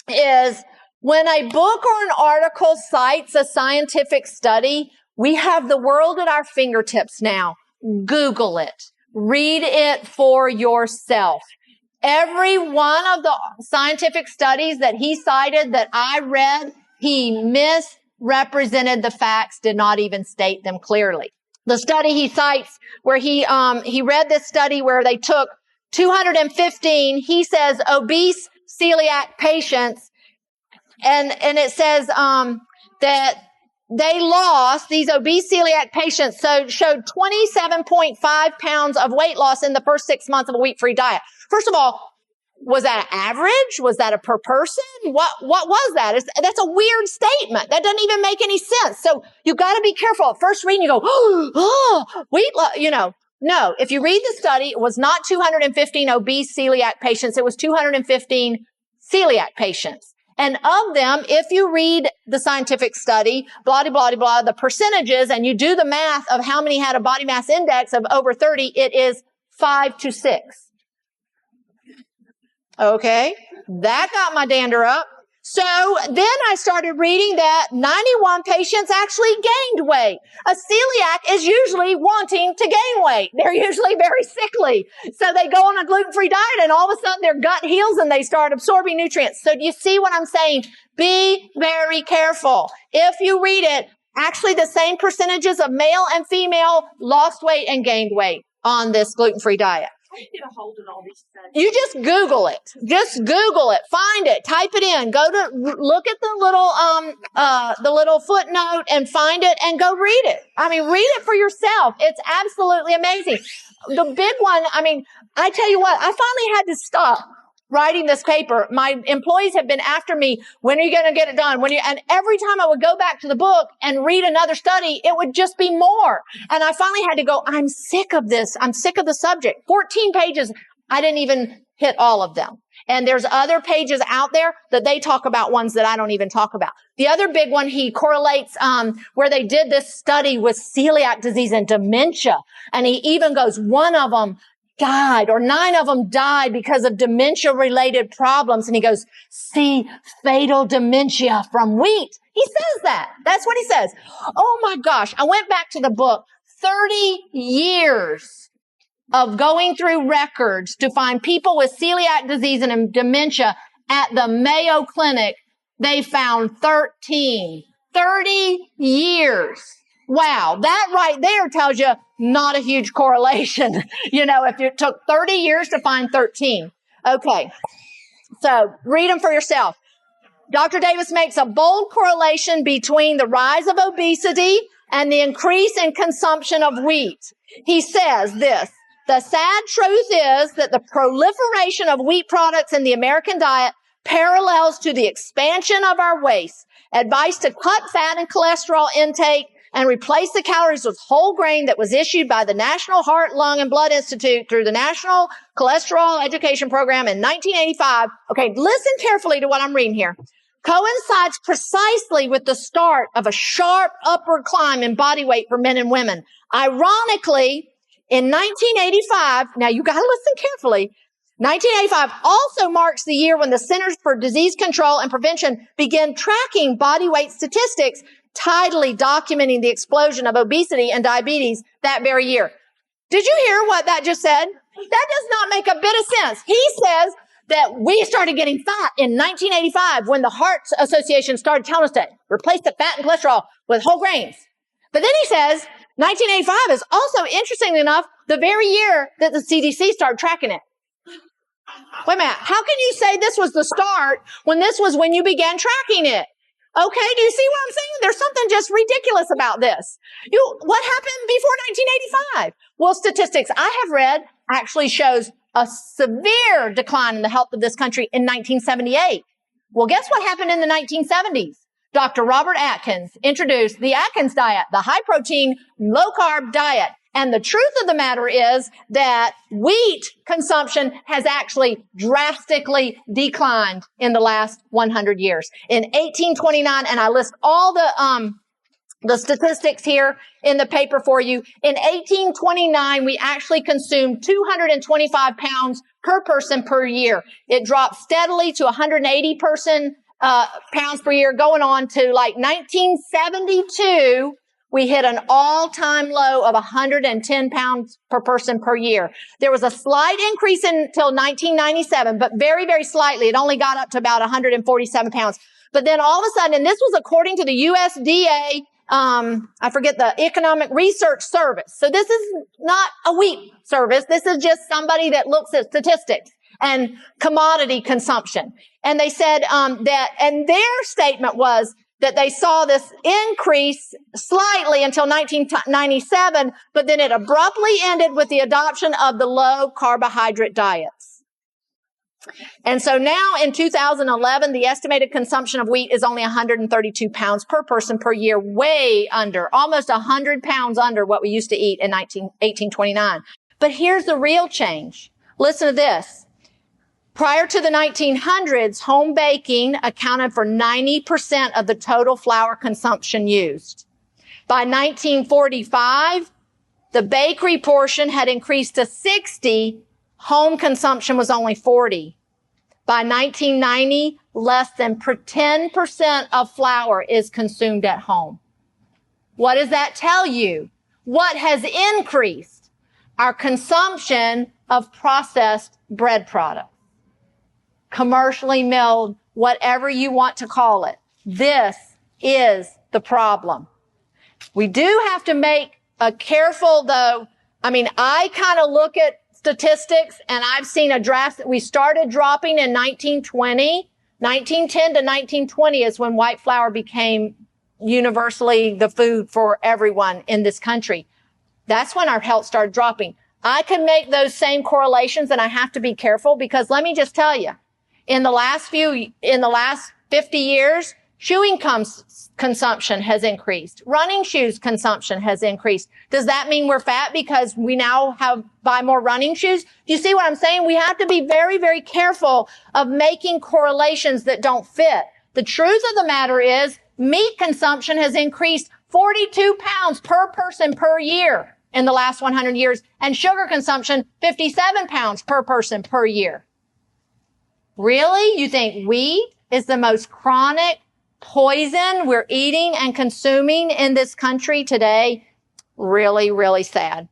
is when a book or an article cites a scientific study, we have the world at our fingertips now. Google it. Read it for yourself. Every one of the scientific studies that he cited that I read, he misrepresented the facts, did not even state them clearly. The study he cites where he read this study where they took 215, he says, obese celiac patients, and it says that they lost, these obese celiac patients showed 27.5 pounds of weight loss in the first 6 months of a wheat-free diet. First of all, was that an average? Was that a per person? What was that? That's a weird statement. That doesn't even make any sense. So you got to be careful. At first reading, you go, weight loss, No, if you read the study, it was not 215 obese celiac patients. It was 215 celiac patients. And of them, if you read the scientific study, blah, blah, blah, blah, the percentages, and you do the math of how many had a body mass index of over 30, it is 5 to 6. Okay, that got my dander up. So then I started reading that 91 patients actually gained weight. A celiac is usually wanting to gain weight. They're usually very sickly. So they go on a gluten-free diet and all of a sudden their gut heals and they start absorbing nutrients. So do you see what I'm saying? Be very careful. If you read it, actually the same percentages of male and female lost weight and gained weight on this gluten-free diet. You just Google it. Just Google it. Find it. Type it in. Go to look at the little footnote and find it and go read it. I mean, read it for yourself. It's absolutely amazing. The big one, I tell you what, I finally had to stop writing this paper. My employees have been after me. When are you going to get it done? And every time I would go back to the book and read another study, it would just be more. And I finally had to go, I'm sick of this. I'm sick of the subject. 14 pages. I didn't even hit all of them. And there's other pages out there that they talk about ones that I don't even talk about. The other big one, he correlates, where they did this study with celiac disease and dementia. And he even goes, one of them died, or 9 of them died because of dementia-related problems. And he goes, see, fatal dementia from wheat. He says that. That's what he says. Oh my gosh. I went back to the book, 30 years of going through records to find people with celiac disease and dementia at the Mayo Clinic. They found 13. 30 years. Wow, that right there tells you not a huge correlation. If it took 30 years to find 13. Okay, so read them for yourself. Dr. Davis makes a bold correlation between the rise of obesity and the increase in consumption of wheat. He says this, the sad truth is that the proliferation of wheat products in the American diet parallels to the expansion of our waste. Advice to cut fat and cholesterol intake and replace the calories with whole grain that was issued by the National Heart, Lung, and Blood Institute through the National Cholesterol Education Program in 1985. Okay, listen carefully to what I'm reading here. Coincides precisely with the start of a sharp upward climb in body weight for men and women. Ironically, in 1985, now you got to listen carefully, 1985 also marks the year when the Centers for Disease Control and Prevention began tracking body weight statistics, tidily documenting the explosion of obesity and diabetes that very year. Did you hear what that just said? That does not make a bit of sense. He says that we started getting fat in 1985 when the Heart Association started telling us to replace the fat and cholesterol with whole grains. But then he says 1985 is also, interestingly enough, the very year that the CDC started tracking it. Wait a minute. How can you say this was the start when this was when you began tracking it? Okay, do you see what I'm saying? There's something just ridiculous about this. What happened before 1985? Well, statistics I have read actually shows a severe decline in the health of this country in 1978. Well, guess what happened in the 1970s? Dr. Robert Atkins introduced the Atkins diet, the high protein, low carb diet. And the truth of the matter is that wheat consumption has actually drastically declined in the last 100 years. In 1829, and I list all the statistics here in the paper for you. In 1829, we actually consumed 225 pounds per person per year. It dropped steadily to 180 pounds per year, going on to like 1972. We hit an all-time low of 110 pounds per person per year. There was a slight increase until 1997, but very, very slightly. It only got up to about 147 pounds. But then all of a sudden, and this was according to the USDA, I forget the Economic Research Service. So this is not a wheat service. This is just somebody that looks at statistics and commodity consumption. And they said, and their statement was that they saw this increase slightly until 1997, but then it abruptly ended with the adoption of the low carbohydrate diets. And so now in 2011, the estimated consumption of wheat is only 132 pounds per person per year, way under, almost 100 pounds under what we used to eat in 1829. But here's the real change. Listen to this. Prior to the 1900s, home baking accounted for 90% of the total flour consumption used. By 1945, the bakery portion had increased to 60. Home consumption was only 40. By 1990, less than 10% of flour is consumed at home. What does that tell you? What has increased? Our consumption of processed bread products. Commercially milled, whatever you want to call it. This is the problem. We do have to make a careful, though. I mean, I kind of look at statistics and I've seen a draft that we started dropping in 1920. 1910 to 1920 is when white flour became universally the food for everyone in this country. That's when our health started dropping. I can make those same correlations and I have to be careful because let me just tell you, in the last 50 years, chewing consumption has increased. Running shoes consumption has increased. Does that mean we're fat because we now buy more running shoes? Do you see what I'm saying? We have to be very, very careful of making correlations that don't fit. The truth of the matter is meat consumption has increased 42 pounds per person per year in the last 100 years, and sugar consumption 57 pounds per person per year. Really? You think wheat is the most chronic poison we're eating and consuming in this country today? Really, really sad.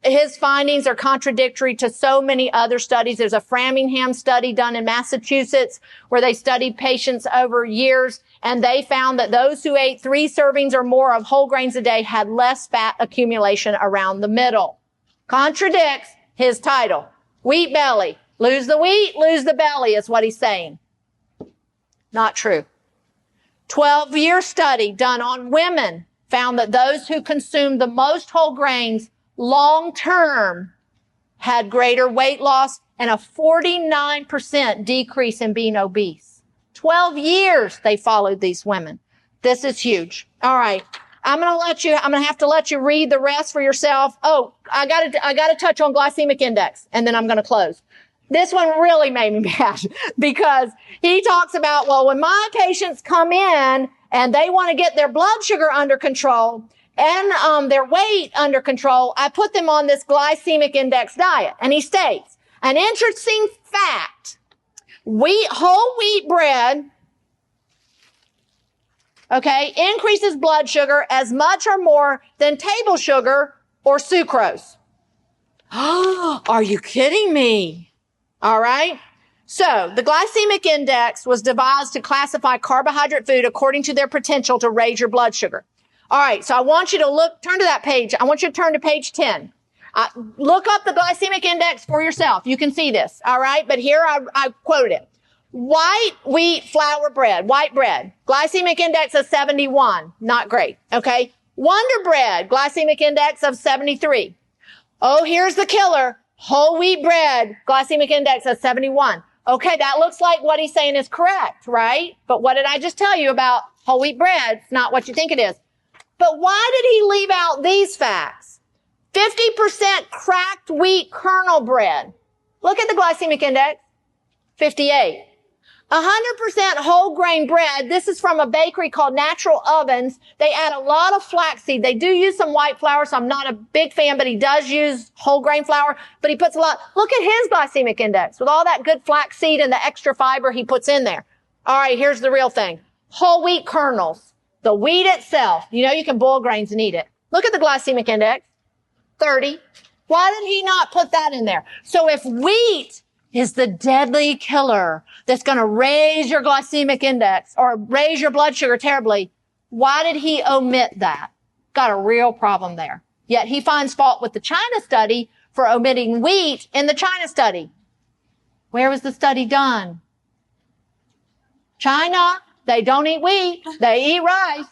His findings are contradictory to so many other studies. There's a Framingham study done in Massachusetts where they studied patients over years, and they found that those who ate 3 servings or more of whole grains a day had less fat accumulation around the middle. Contradicts his title. Wheat belly. Lose the wheat, lose the belly is what he's saying. Not true. 12-year study done on women found that those who consumed the most whole grains long-term had greater weight loss and a 49% decrease in being obese. 12 years they followed these women. This is huge. All right. I'm going to have to let you read the rest for yourself. Oh, I got to touch on glycemic index and then I'm going to close. This one really made me mad because he talks about, well, when my patients come in and they want to get their blood sugar under control and their weight under control, I put them on this glycemic index diet. And he states, an interesting fact, whole wheat bread, okay, increases blood sugar as much or more than table sugar or sucrose. Oh, are you kidding me? All right. So the glycemic index was devised to classify carbohydrate food according to their potential to raise your blood sugar. All right. So I want you to turn to that page. I want you to turn to page 10. Look up the glycemic index for yourself. You can see this. All right. But here I quote it. White wheat flour bread, white bread, glycemic index of 71. Not great. Okay. Wonder bread, glycemic index of 73. Oh, here's the killer. Whole wheat bread, glycemic index of 71. Okay, that looks like what he's saying is correct, right? But what did I just tell you about whole wheat bread? It's not what you think it is. But why did he leave out these facts? 50% cracked wheat kernel bread. Look at the glycemic index. 58. 100% whole grain bread. This is from a bakery called Natural Ovens. They add a lot of flaxseed. They do use some white flour, so I'm not a big fan, but he does use whole grain flour, but he puts a lot. Look at his glycemic index with all that good flaxseed and the extra fiber he puts in there. All right, here's the real thing. Whole wheat kernels. The wheat itself. You know you can boil grains and eat it. Look at the glycemic index. 30. Why did he not put that in there? So if wheat is the deadly killer that's going to raise your glycemic index or raise your blood sugar terribly, why did he omit that? Got a real problem there. Yet he finds fault with the China study for omitting wheat in the China study. Where was the study done? China. They don't eat wheat. They eat rice.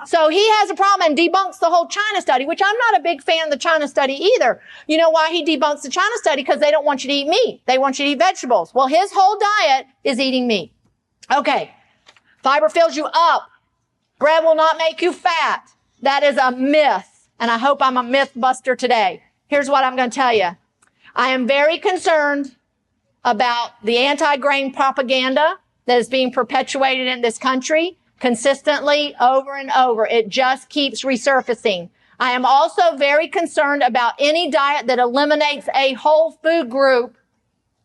So he has a problem and debunks the whole China study, which I'm not a big fan of the China study either. You know why he debunks the China study? Because they don't want you to eat meat. They want you to eat vegetables. Well, his whole diet is eating meat. Okay. Fiber fills you up. Bread will not make you fat. That is a myth. And I hope I'm a myth buster today. Here's what I'm going to tell you. I am very concerned about the anti-grain propaganda that is being perpetuated in this country consistently over and over. It just keeps resurfacing. I am also very concerned about any diet that eliminates a whole food group,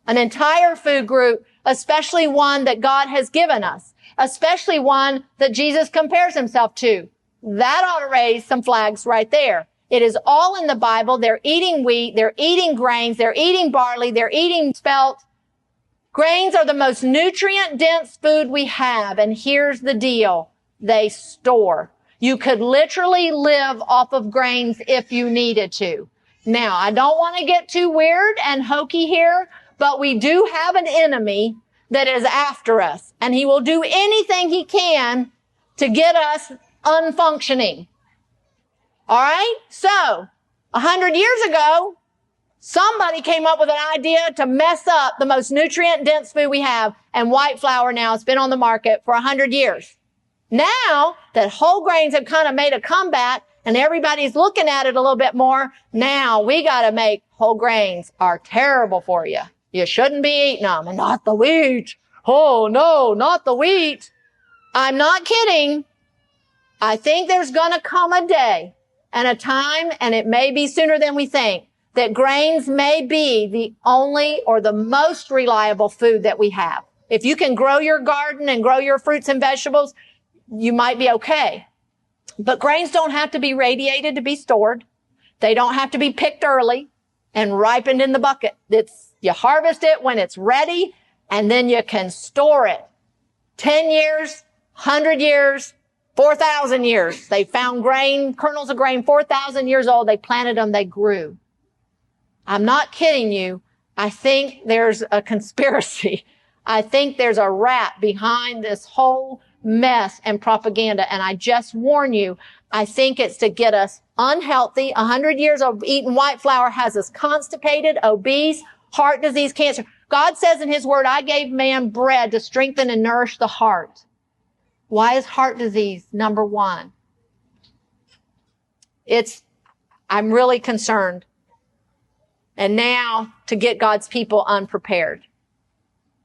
an entire food group, especially one that God has given us, especially one that Jesus compares himself to. That ought to raise some flags right there. It is all in the Bible. They're eating wheat. They're eating grains. They're eating barley. They're eating spelt. Grains are the most nutrient-dense food we have, and here's the deal. They store. You could literally live off of grains if you needed to. Now, I don't want to get too weird and hokey here, but we do have an enemy that is after us, and he will do anything he can to get us unfunctioning. All right? So, 100 years ago, somebody came up with an idea to mess up the most nutrient-dense food we have, and white flour now has been on the market for 100 years. Now that whole grains have kind of made a comeback and everybody's looking at it a little bit more, now we got to make whole grains are terrible for you. You shouldn't be eating them, and not the wheat. Oh, no, not the wheat. I'm not kidding. I think there's going to come a day and a time, and it may be sooner than we think, that grains may be the only or the most reliable food that we have. If you can grow your garden and grow your fruits and vegetables, you might be okay. But grains don't have to be radiated to be stored. They don't have to be picked early and ripened in the bucket. You harvest it when it's ready, and then you can store it. 10 years, 100 years, 4,000 years. They found grain, kernels of grain, 4,000 years old. They planted them. They grew. I'm not kidding you. I think there's a conspiracy. I think there's a rat behind this whole mess and propaganda. And I just warn you, I think it's to get us unhealthy. 100 years of eating white flour has us constipated, obese, heart disease, cancer. God says in his word, I gave man bread to strengthen and nourish the heart. Why is heart disease number one? I'm really concerned. And now to get God's people unprepared.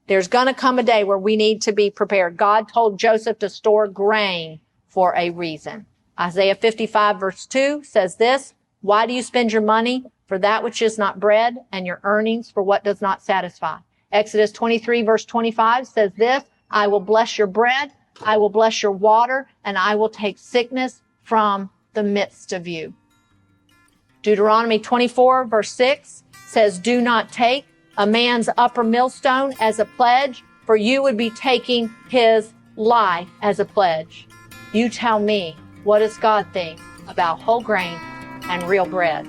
There's going to come a day where we need to be prepared. God told Joseph to store grain for a reason. Isaiah 55 verse 2 says this, why do you spend your money for that which is not bread and your earnings for what does not satisfy? Exodus 23 verse 25 says this, I will bless your bread, I will bless your water, and I will take sickness from the midst of you. Deuteronomy 24 verse 6 says, do not take a man's upper millstone as a pledge, for you would be taking his life as a pledge. You tell me, what does God think about whole grain and real bread?